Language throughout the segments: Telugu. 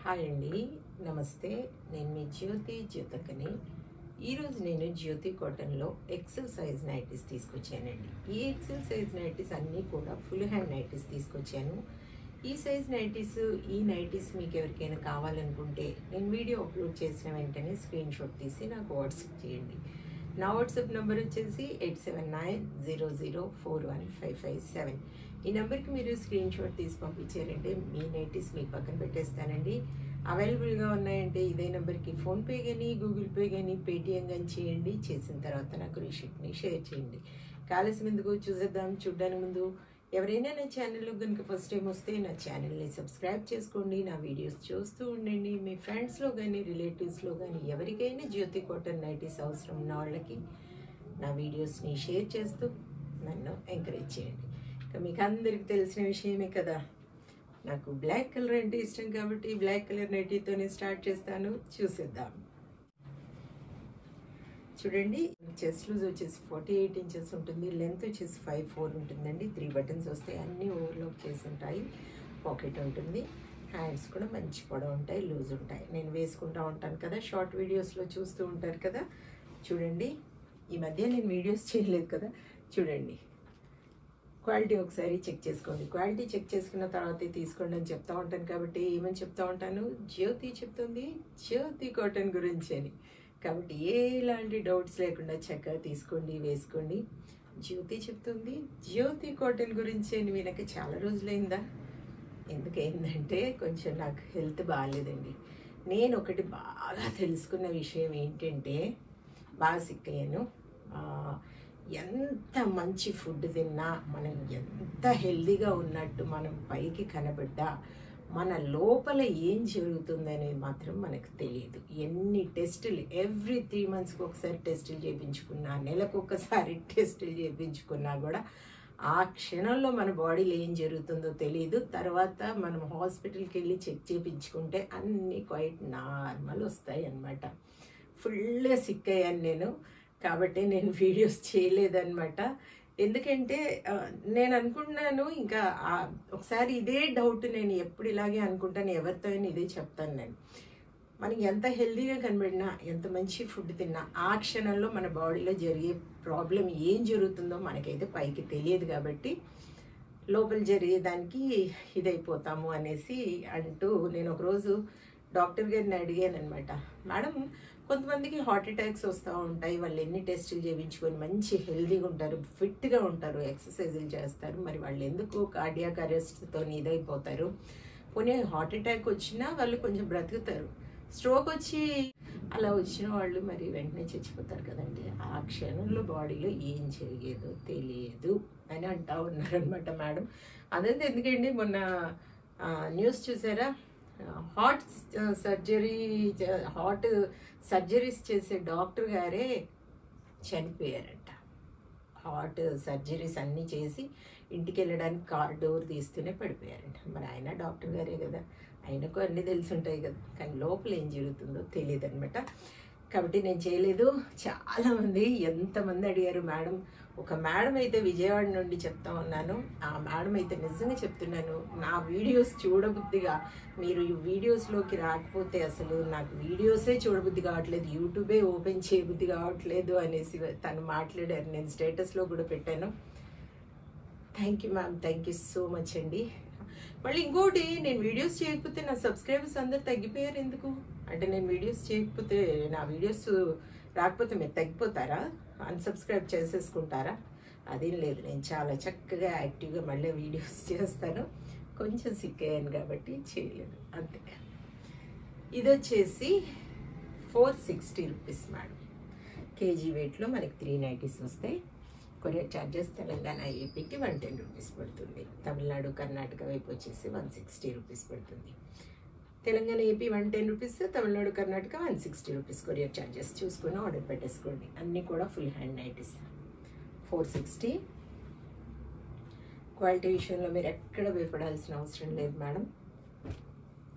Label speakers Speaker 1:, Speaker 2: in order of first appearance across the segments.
Speaker 1: హాయ్ అండి, నమస్తే. నేను మీ జ్యోతకని. ఈరోజు నేను జ్యోతి కాటన్లో ఎక్సెల్ సైజ్ నైటీస్ తీసుకొచ్చానండి. ఈ ఎక్సెల్ సైజ్ నైటీస్ అన్నీ కూడా ఫుల్ హ్యాండ్ నైటీస్ తీసుకొచ్చాను. ఈ సైజ్ నైటీస్ మీకు ఎవరికైనా కావాలనుకుంటే నేను వీడియో అప్లోడ్ చేసిన వెంటనే స్క్రీన్ షాట్ తీసి నాకు వాట్సాప్ చేయండి. నా వాట్సాప్ నెంబర్ వచ్చేసి 8790041557. ఈ నెంబర్కి మీరు స్క్రీన్ షాట్ తీసి పంపించారంటే మీ నైటీస్ మీకు పక్కన పెట్టేస్తానండి. అవైలబుల్గా ఉన్నాయంటే ఇదే నెంబర్కి ఫోన్పే కానీ గూగుల్ పే కానీ పేటిఎం కానీ చేయండి. చేసిన తర్వాత నాకు రిసిప్ట్ని షేర్ చేయండి. కాలస్యం ఎందుకు చూసేద్దాం. చూడడానికి ముందు ఎవరైనా నా ఛానల్లో కనుక ఫస్ట్ టైం వస్తే నా ఛానల్ని సబ్స్క్రైబ్ చేసుకోండి. నా వీడియోస్ చూస్తూ ఉండండి. మీ ఫ్రెండ్స్లో కానీ రిలేటివ్స్లో కానీ ఎవరికైనా జ్యోతి కాటన్ నైటీస్ అవసరం ఉన్న వాళ్ళకి నా వీడియోస్ని షేర్ చేస్తూ నన్ను ఎంకరేజ్ చేయండి. మీకు అందరికి తెలిసిన విషయమే కదా, నాకు బ్లాక్ కలర్ అంటే ఇష్టం కాబట్టి బ్లాక్ కలర్ నైటీతోనే స్టార్ట్ చేస్తాను. చూసేద్దాం. చూడండి, చెస్ట్ లూజ్ వచ్చేసి 48 ఇంచెస్ ఉంటుంది. లెంత్ వచ్చేసి 5'4" ఉంటుందండి. 3 బటన్స్ వస్తాయి. అన్నీ ఓవర్లాక్ చేసి ఉంటాయి. పాకెట్ ఉంటుంది. హ్యాండ్స్ కూడా మంచి పొడవు ఉంటాయి, లూజ్ ఉంటాయి. నేను వేసుకుంటూ ఉంటాను కదా, షార్ట్ వీడియోస్లో చూస్తూ ఉంటారు కదా. చూడండి, ఈ మధ్య నేను వీడియోస్ చేయలేదు కదా. చూడండి, క్వాలిటీ ఒకసారి చెక్ చేసుకోండి. క్వాలిటీ చెక్ చేసుకున్న తర్వాతే తీసుకోండి అని చెప్తా ఉంటాను కాబట్టి ఏమని చెప్తా ఉంటాను, జ్యోతి చెప్తుంది జ్యోతి కాటన్ గురించి అని. కాబట్టి ఎలాంటి డౌట్స్ లేకుండా చక్కగా తీసుకోండి, వేసుకోండి. జ్యోతి చెప్తుంది జ్యోతి కాటన్ గురించి అని వినక చాలా రోజులైందా. ఎందుకైందంటే కొంచెం నాకు హెల్త్ బాగాలేదండి. నేను ఒకటి బాగా తెలుసుకున్న విషయం ఏంటంటే, బాగా సిక్ అయ్యాను. ఎంత మంచి ఫుడ్ తిన్నా, మనం ఎంత హెల్దీగా ఉన్నట్టు మనం పైకి కనబడ్డా మన లోపల ఏం జరుగుతుందనేది మాత్రం మనకు తెలియదు. ఎన్ని టెస్టులు, ఎవ్రీ 3 monthsకి ఒకసారి టెస్టులు చేయించుకున్నా, నెలకు ఒకసారి టెస్టులు చేయించుకున్నా కూడా ఆ క్షణంలో మన బాడీలో ఏం జరుగుతుందో తెలియదు. తర్వాత మనం హాస్పిటల్కి వెళ్ళి చెక్ చేయించుకుంటే అన్నీ క్వైట్ నార్మల్ వస్తాయి అన్నమాట. ఫుల్గా సిక్ అయ్యాను నేను. కాబట్టి నేను వీడియోస్ చేయలేదన్నమాట. ఎందుకంటే నేను అనుకుంటున్నాను, ఇంకా ఒకసారి ఇదే డౌట్ నేను ఎప్పుడు ఇలాగే అనుకుంటాను, ఎవరితో అయినా ఇదే చెప్తాను నేను. మనకి ఎంత హెల్దీగా కనబడినా, ఎంత మంచి ఫుడ్ తిన్నా, ఆ క్షణంలో మన బాడీలో జరిగే ప్రాబ్లం ఏం జరుగుతుందో మనకైతే పైకి తెలియదు. కాబట్టి లోపల జరిగేదానికి ఇదైపోతాము అనేసి అంటూ నేను ఒకరోజు డాక్టర్ గారిని అడిగాను అనమాట. మేడం, కొంతమందికి హార్ట్ అటాక్స్ వస్తూ ఉంటాయి. వాళ్ళు ఎన్ని టెస్టులు చేయించుకొని మంచి హెల్దీగా ఉంటారు, ఫిట్గా ఉంటారు, ఎక్సర్సైజులు చేస్తారు. మరి వాళ్ళు ఎందుకు కార్డియాక్ అరెస్ట్తో ఇదైపోతారు? పోనీ హార్ట్ అటాక్ వచ్చినా వాళ్ళు కొంచెం బ్రతుకుతారు. స్ట్రోక్ వచ్చి అలా వచ్చిన వాళ్ళు మరి వెంటనే చచ్చిపోతారు కదండి. ఆ క్షణంలో బాడీలో ఏం జరిగేదో తెలియదు అని అంటూ ఉన్నారనమాట మేడం. అదంతా ఎందుకండి, మొన్న న్యూస్ చూసారా, హార్ట్ సర్జరీస్ చేసే డాక్టర్ గారే చనిపోయారంట. హార్ట్ సర్జరీస్ అన్నీ చేసి ఇంటికి వెళ్ళడానికి కార్ డోర్ తీస్తూనే పడిపోయారంట. మరి ఆయన డాక్టర్ గారే కదా, ఆయనకు అన్నీ తెలిసి ఉంటాయి కదా, కానీ లోపల ఏం జరుగుతుందో తెలియదు అనమాట. కాబట్టి నేను చేయలేదు. చాలామంది ఎంతమంది అడిగారు మేడం. ఒక మేడం అయితే విజయవాడ నుండి చెప్తా ఉన్నాను. ఆ మేడం అయితే నిజంగా చెప్తున్నాను, నా వీడియోస్ చూడబుద్ధిగా, మీరు ఈ వీడియోస్లోకి రాకపోతే అసలు నాకు వీడియోసే చూడబుద్ధి కావట్లేదు, యూట్యూబే ఓపెన్ చేయబుద్ధి కావట్లేదు అనేసి తను మాట్లాడారు. నేను స్టేటస్లో కూడా పెట్టాను. Thank you ma'am, thank you so much అండి. మళ్ళీ ఇంకోటి, నేను వీడియోస్ చేయకపోతే నా సబ్స్క్రైబర్స్ అందరు తగ్గిపోయారు. ఎందుకు అంటే, నేను వీడియోస్ చేయకపోతే, నా వీడియోస్ రాకపోతే మీరు తగ్గిపోతారా, అన్సబ్స్క్రైబ్ చేసేసుకుంటారా? అదేం లేదు, నేను చాలా చక్కగా యాక్టివ్గా మళ్ళీ వీడియోస్ చేస్తాను. కొంచెం సిక్ అయ్యాను కాబట్టి చేయలేదు, అంతే. ఇది వచ్చేసి 460 రూపీస్ మేడం. కేజీ వెయిట్లో మనకి 3 నైటీస్ వస్తాయి. కొరియర్ ఛార్జెస్ తెలంగాణ ఏపీకి 110 రూపీస్ పడుతుంది. తమిళనాడు కర్ణాటక వైపు వచ్చేసి 160 రూపీస్ పడుతుంది. Telangana AP 110 rupees, Tamil Nadu Karnataka 160 rupees courier charges చూసుకుని ఆర్డర్ పెట్టేసుకోండి. అన్నీ కూడా ఫుల్ హ్యాండ్ నైటీస్. 460. క్వాలిటీ విషయంలో మీరు ఎక్కడ భయపడాల్సిన అవసరం లేదు మేడం.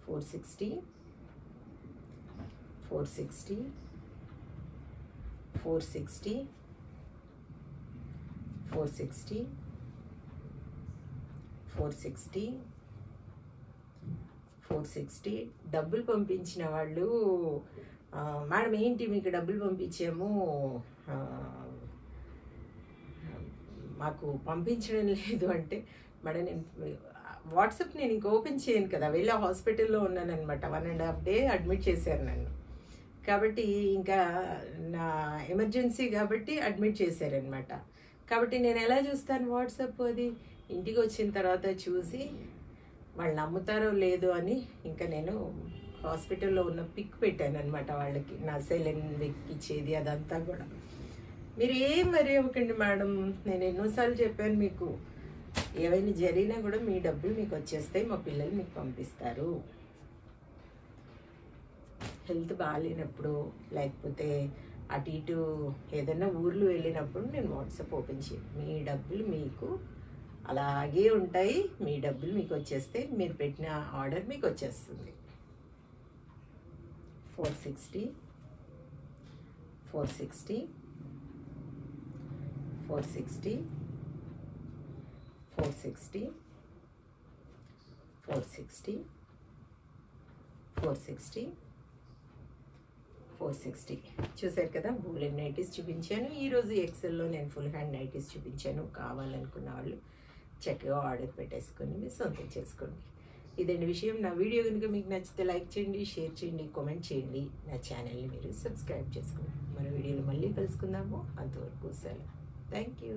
Speaker 1: 460 460 460 460 460 460. డబ్బులు పంపించిన వాళ్ళు మేడం ఏంటి మీకు డబ్బులు పంపించాము, మాకు పంపించడం లేదు అంటే, మేడం నేను వాట్సాప్ నేను ఇంక ఓపెన్ చేయను కదా, వెళ్ళి హాస్పిటల్లో ఉన్నాను అనమాట. 1.5 day అడ్మిట్ చేశారు నన్ను. కాబట్టి ఇంకా నా ఎమర్జెన్సీ కాబట్టి అడ్మిట్ చేశారనమాట. కాబట్టి నేను ఎలా చూస్తాను వాట్సాప్? అది ఇంటికి వచ్చిన తర్వాత చూసి వాళ్ళు నమ్ముతారో లేదో అని ఇంకా నేను హాస్పిటల్లో ఉన్న పిక్ పెట్టాను అనమాట వాళ్ళకి, నా సెలైన్ ఎక్కిచ్చేది అదంతా కూడా. మీరు ఏం వరి అవ్వకండి మేడం, నేను ఎన్నోసార్లు చెప్పాను మీకు, ఏవైనా జరిగినా కూడా మీ డబ్బులు మీకు వచ్చేస్తాయి, మా పిల్లలు మీకు పంపిస్తారు. హెల్త్ బాగాలేనప్పుడు లేకపోతే అటు ఇటు ఏదైనా ఊర్లు వెళ్ళినప్పుడు నేను వాట్సాప్ ఓపెన్ చేయను. మీ డబ్బులు మీకు అలాగే ఉంటాయి, మీ డబ్బులు మీకు వచ్చేస్తే మీరు పెట్టిన ఆర్డర్ మీకు వచ్చేస్తుంది. 460 460 460 460 460 460 460. చూసారు కదా, బూలెన్ నైటీస్ చూపించాను. ఈరోజు ఎక్సెల్లో నేను ఫుల్ హ్యాండ్ నైటీస్ చూపించాను. కావాలనుకున్న వాళ్ళు చక్కగా ఆర్డర్ పెట్టేసుకొని మీరు సొంతం చేసుకోండి. ఇదండి విషయం. నా వీడియో కనుక మీకు నచ్చితే లైక్ చేయండి, షేర్ చేయండి, కామెంట్ చేయండి. నా ఛానల్ని మీరు సబ్స్క్రైబ్ చేసుకోండి. మరో వీడియోలో మళ్ళీ కలుసుకుందాము. అంతవరకు సెలవు. Thank you.